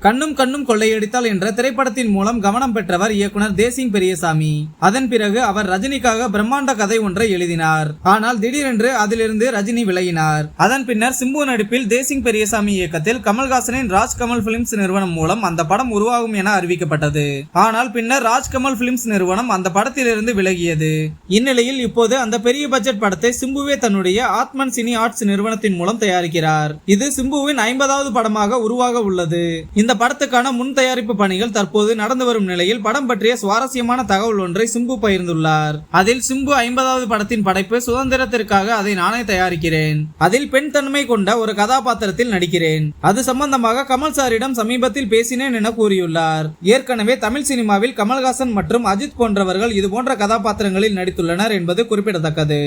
கண்ணும் கண்ணும் கொள்ளையடித்தால் என்ற திரைப்படத்தின் மூலம் கவனம் பெற்றவர் இயக்குனர் தேசிங் பெரியசாமி. அதன் பிறகு அவர் ரஜினிக்காக பிரம்மாண்ட கதை ஒன்றை எழுதினார். ஆனால் திடீரென்று அதிலிருந்து ரஜினி விலகினார். அதன் பின்னர் சிம்பு நடிப்பில் தேசிங் பெரியசாமி இயக்கத்தில் கமல்ஹாசனின் ராஜ்கமல் பிலிம்ஸ் நிறுவனம் மூலம் அந்த படம் உருவாகும் என அறிவிக்கப்பட்டது. ஆனால் பின்னர் ராஜ்கமல் பிலிம்ஸ் நிறுவனம் அந்த படத்திலிருந்து விலகியது. இந்நிலையில் இப்போது அந்த பெரிய பட்ஜெட் படத்தை சிம்புவே தன்னுடைய ஆத்மன் சினி ஆர்ட்ஸ் நிறுவனத்தின் மூலம் தயாரிக்கிறார். இது சிம்புவின் 50வது படமாக உருவாக உள்ளது. இந்த படத்துக்கான முன் தயாரிப்பு பணிகள் தற்போது நடந்து வரும் நிலையில் படம் பற்றிய சுவாரஸ்யமான தகவல் ஒன்றை சிம்பு பகிர்ந்துள்ளார். அதில் சிம்பு 50வது படத்தின் படைப்பு சுதந்திரத்திற்காக அதை நானே தயாரிக்கிறேன். அதில் பெண் தன்மை கொண்ட ஒரு கதாபாத்திரத்தில் நடிக்கிறேன். அது சம்பந்தமாக கமல் சாரிடம் சமீபத்தில் பேசினேன் என கூறியுள்ளார். ஏற்கனவே தமிழ் சினிமாவில் கமல்ஹாசன் மற்றும் அஜித் போன்றவர்கள் இதுபோன்ற கதாபாத்திரங்களில் நடித்துள்ளனர் என்பது குறிப்பிடத்தக்கது.